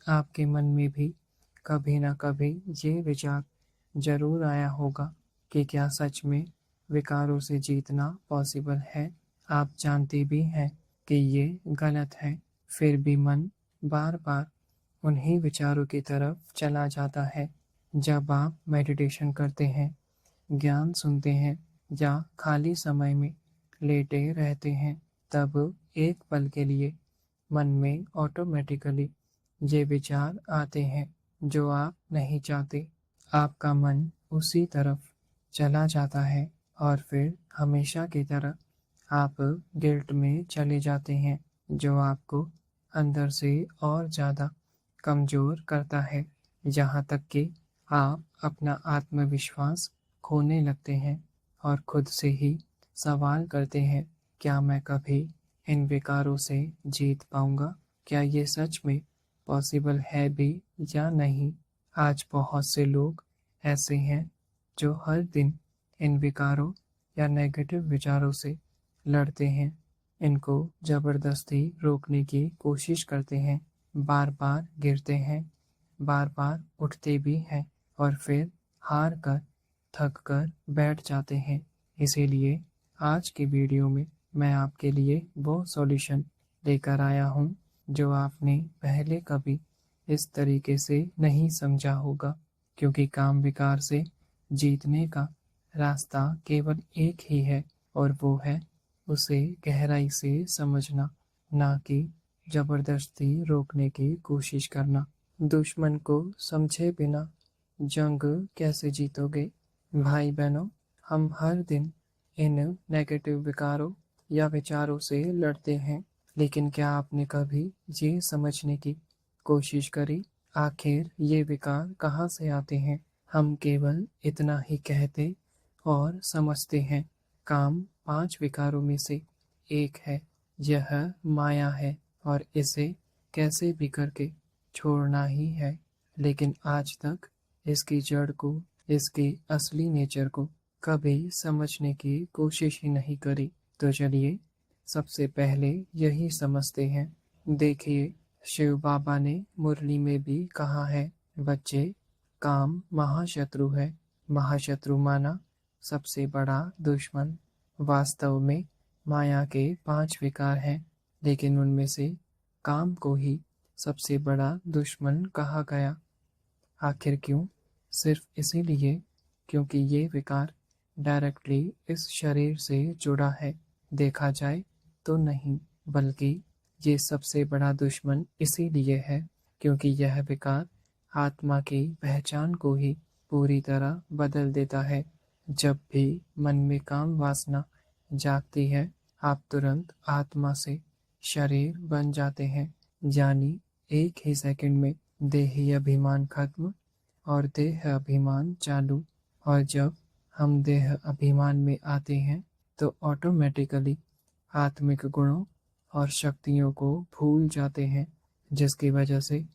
आपके मन में भी कभी ना कभी ये विचार जरूर आया होगा कि क्या सच में विकारों से जीतना पॉसिबल है। आप जानते भी हैं कि ये गलत है, फिर भी मन बार बार उन्हीं विचारों की तरफ चला जाता है। जब आप मेडिटेशन करते हैं, ज्ञान सुनते हैं या खाली समय में लेटे रहते हैं, तब एक पल के लिए मन में ऑटोमेटिकली ये विचार आते हैं जो आप नहीं चाहते। आपका मन उसी तरफ चला जाता है और फिर हमेशा की तरह आप गिल्ट में चले जाते हैं, जो आपको अंदर से और ज़्यादा कमज़ोर करता है, यहाँ तक कि आप अपना आत्मविश्वास खोने लगते हैं और खुद से ही सवाल करते हैं, क्या मैं कभी इन विकारों से जीत पाऊंगा? क्या ये सच में पॉसिबल है भी या नहीं? आज बहुत से लोग ऐसे हैं जो हर दिन इन विकारों या नेगेटिव विचारों से लड़ते हैं, इनको जबरदस्ती रोकने की कोशिश करते हैं, बार बार गिरते हैं, बार बार उठते भी हैं और फिर हार कर थक कर बैठ जाते हैं। इसीलिए आज की वीडियो में मैं आपके लिए वो सॉल्यूशन लेकर आया हूँ जो आपने पहले कभी इस तरीके से नहीं समझा होगा, क्योंकि काम विकार से जीतने का रास्ता केवल एक ही है और वो है उसे गहराई से समझना, ना कि जबरदस्ती रोकने की कोशिश करना। दुश्मन को समझे बिना जंग कैसे जीतोगे? भाई बहनों, हम हर दिन इन नेगेटिव विकारों या विचारों से लड़ते हैं, लेकिन क्या आपने कभी ये समझने की कोशिश करी आखिर ये विकार कहाँ से आते हैं? हम केवल इतना ही कहते और समझते हैं, काम 5 विकारों में से एक है, यह माया है और इसे कैसे भी करके छोड़ना ही है। लेकिन आज तक इसकी जड़ को, इसके असली नेचर को कभी समझने की कोशिश ही नहीं करी। तो चलिए सबसे पहले यही समझते हैं। देखिए, शिव बाबा ने मुरली में भी कहा है, बच्चे, काम महाशत्रु है। महाशत्रु माना सबसे बड़ा दुश्मन। वास्तव में माया के 5 विकार हैं, लेकिन उनमें से काम को ही सबसे बड़ा दुश्मन कहा गया। आखिर क्यों? सिर्फ इसीलिए क्योंकि ये विकार डायरेक्टली इस शरीर से जुड़ा है। देखा जाए तो नहीं, बल्कि ये सबसे बड़ा दुश्मन इसीलिए है क्योंकि यह विकार आत्मा की पहचान को ही पूरी तरह बदल देता है। जब भी मन में काम वासना जागती है, आप तुरंत आत्मा से शरीर बन जाते हैं, यानी एक ही सेकंड में देही अभिमान खत्म और देह अभिमान चालू। और जब हम देह अभिमान में आते हैं तो ऑटोमेटिकली आत्मिक गुणों और शक्तियों को भूल जाते हैं, जिसकी वजह से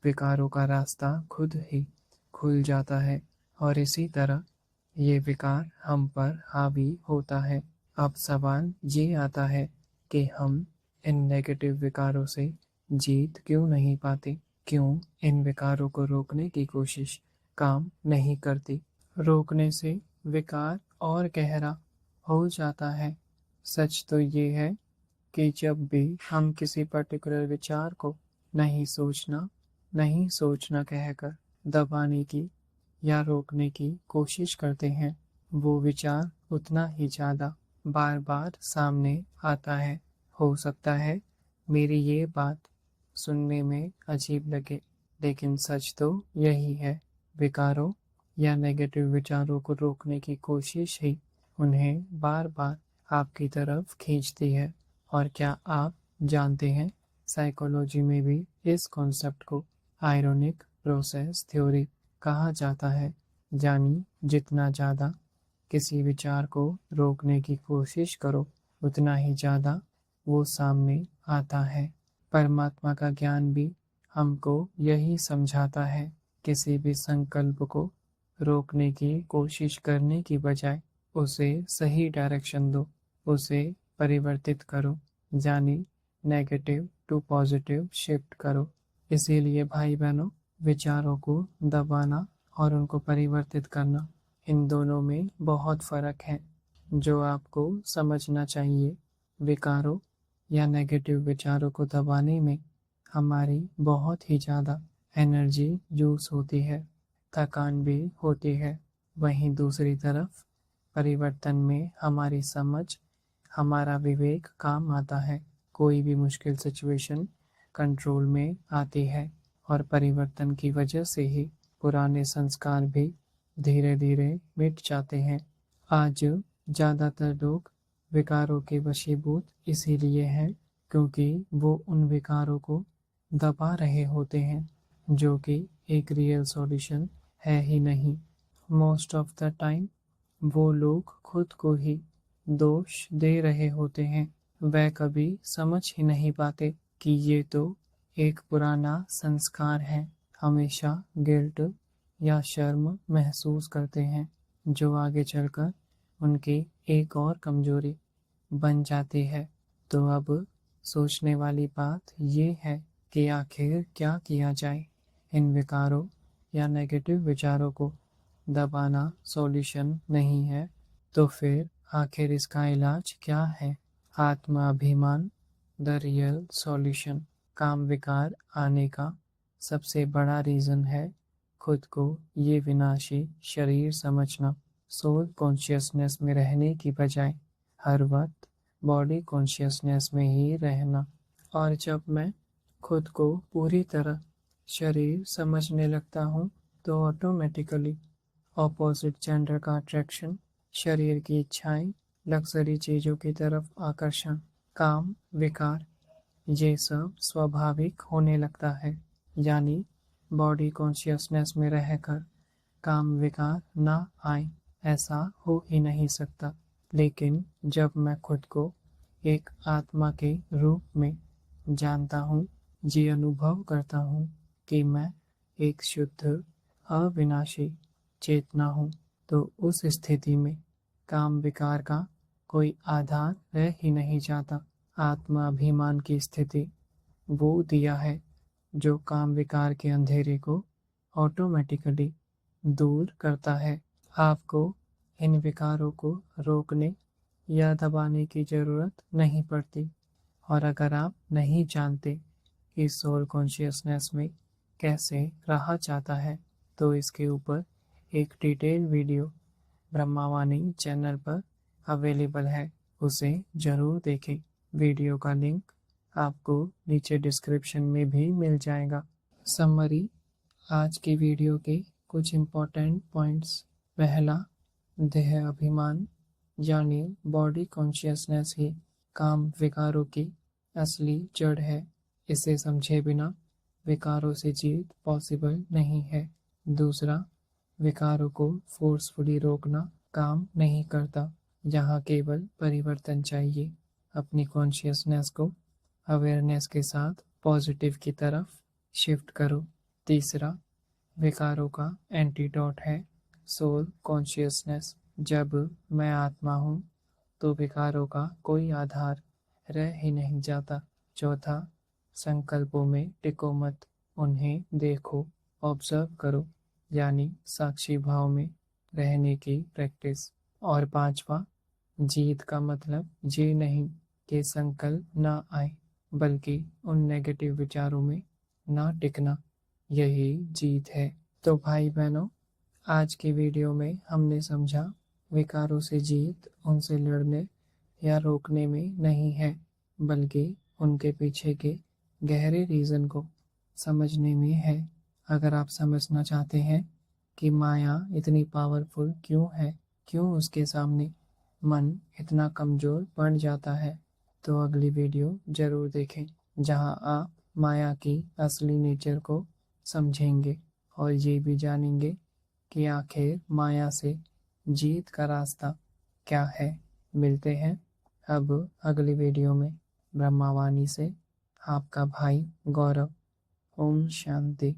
विकारों का रास्ता खुद ही खुल जाता है और इसी तरह ये विकार हम पर हावी होता है। अब सवाल ये आता है कि हम इन नेगेटिव विकारों से जीत क्यों नहीं पाते? क्यों इन विकारों को रोकने की कोशिश काम नहीं करती? रोकने से विकार और गहरा हो जाता है। सच तो ये है कि जब भी हम किसी पर्टिकुलर विचार को नहीं सोचना कहकर दबाने की या रोकने की कोशिश करते हैं, वो विचार उतना ही ज़्यादा बार बार सामने आता है। हो सकता है मेरी ये बात सुनने में अजीब लगे, लेकिन सच तो यही है। विकारों या नेगेटिव विचारों को रोकने की कोशिश ही उन्हें बार बार आपकी तरफ खींचती है। और क्या आप जानते हैं, साइकोलॉजी में भी इस कॉन्सेप्ट को आयरोनिक प्रोसेस थ्योरी कहा जाता है, यानी जितना ज़्यादा किसी विचार को रोकने की कोशिश करो, उतना ही ज़्यादा वो सामने आता है। परमात्मा का ज्ञान भी हमको यही समझाता है, किसी भी संकल्प को रोकने की कोशिश करने की बजाय उसे सही डायरेक्शन दो, उसे परिवर्तित करो, यानी नेगेटिव टू पॉजिटिव शिफ्ट करो। इसीलिए भाई बहनों, विचारों को दबाना और उनको परिवर्तित करना, इन दोनों में बहुत फर्क है जो आपको समझना चाहिए। विकारों या नेगेटिव विचारों को दबाने में हमारी बहुत ही ज़्यादा एनर्जी यूज होती है, थकान भी होती है। वहीं दूसरी तरफ परिवर्तन में हमारी समझ, हमारा विवेक काम आता है। कोई भी मुश्किल सिचुएशन कंट्रोल में आती है और परिवर्तन की वजह से ही पुराने संस्कार भी धीरे धीरे मिट जाते हैं। आज ज़्यादातर लोग विकारों के वशीभूत इसीलिए हैं क्योंकि वो उन विकारों को दबा रहे होते हैं जो कि एक रियल सॉल्यूशन है ही नहीं। मोस्ट ऑफ द टाइम वो लोग खुद को ही दोष दे रहे होते हैं। वह कभी समझ ही नहीं पाते कि ये तो एक पुराना संस्कार है। हमेशा गिल्ट या शर्म महसूस करते हैं जो आगे चलकर उनकी एक और कमजोरी बन जाती है। तो अब सोचने वाली बात ये है कि आखिर क्या किया जाए। इन विकारों या नेगेटिव विचारों को दबाना सॉल्यूशन नहीं है, तो फिर आखिर इसका इलाज क्या है? आत्माभिमान द रियल सॉल्यूशन। काम विकार आने का सबसे बड़ा रीज़न है खुद को ये विनाशी शरीर समझना। सोल कॉन्शियसनेस में रहने की बजाय हर वक्त बॉडी कॉन्शियसनेस में ही रहना। और जब मैं खुद को पूरी तरह शरीर समझने लगता हूँ तो ऑटोमेटिकली ऑपोजिट जेंडर का अट्रैक्शन, शरीर की इच्छाएं, लग्जरी चीज़ों की तरफ आकर्षण, काम विकार, ये सब स्वाभाविक होने लगता है। यानी बॉडी कॉन्शियसनेस में रहकर काम विकार ना आए, ऐसा हो ही नहीं सकता। लेकिन जब मैं खुद को एक आत्मा के रूप में जानता हूँ, ये अनुभव करता हूँ कि मैं एक शुद्ध अविनाशी चेतना हूँ, तो उस स्थिति में काम विकार का कोई आधार रह ही नहीं जाता। आत्माभिमान की स्थिति वो दिया है जो काम विकार के अंधेरे को ऑटोमेटिकली दूर करता है। आपको इन विकारों को रोकने या दबाने की ज़रूरत नहीं पड़ती। और अगर आप नहीं जानते कि सोल कॉन्शियसनेस में कैसे रहा जाता है, तो इसके ऊपर एक डिटेल वीडियो ब्रह्मावाणी चैनल पर अवेलेबल है, उसे ज़रूर देखें। वीडियो का लिंक आपको नीचे डिस्क्रिप्शन में भी मिल जाएगा। समरी आज की वीडियो के कुछ इम्पोर्टेंट पॉइंट्स। पहला, देह अभिमान यानी बॉडी कॉन्शियसनेस ही काम विकारों की असली जड़ है। इसे समझे बिना विकारों से जीत पॉसिबल नहीं है। दूसरा, विकारों को फोर्सफुली रोकना काम नहीं करता, यहाँ केवल परिवर्तन चाहिए। अपनी कॉन्शियसनेस को अवेयरनेस के साथ पॉजिटिव की तरफ शिफ्ट करो। तीसरा, विकारों का एंटीडोट है सोल कॉन्शियसनेस। जब मैं आत्मा हूँ तो विकारों का कोई आधार रह ही नहीं जाता। चौथा, संकल्पों में टिको मत, उन्हें देखो, ऑब्जर्व करो, यानी साक्षी भाव में रहने की प्रैक्टिस। और पांचवा, जीत का मतलब ये नहीं कि संकल्प ना आए, बल्कि उन नेगेटिव विचारों में ना टिकना, यही जीत है। तो भाई बहनों, आज की वीडियो में हमने समझा विकारों से जीत उनसे लड़ने या रोकने में नहीं है, बल्कि उनके पीछे के गहरे रीज़न को समझने में है। अगर आप समझना चाहते हैं कि माया इतनी पावरफुल क्यों है, क्यों उसके सामने मन इतना कमज़ोर पड़ जाता है, तो अगली वीडियो ज़रूर देखें, जहां आप माया की असली नेचर को समझेंगे और ये भी जानेंगे कि आखिर माया से जीत का रास्ता क्या है। मिलते हैं अब अगली वीडियो में ब्रह्मावाणी से। आपका भाई गौरव। ओम शांति।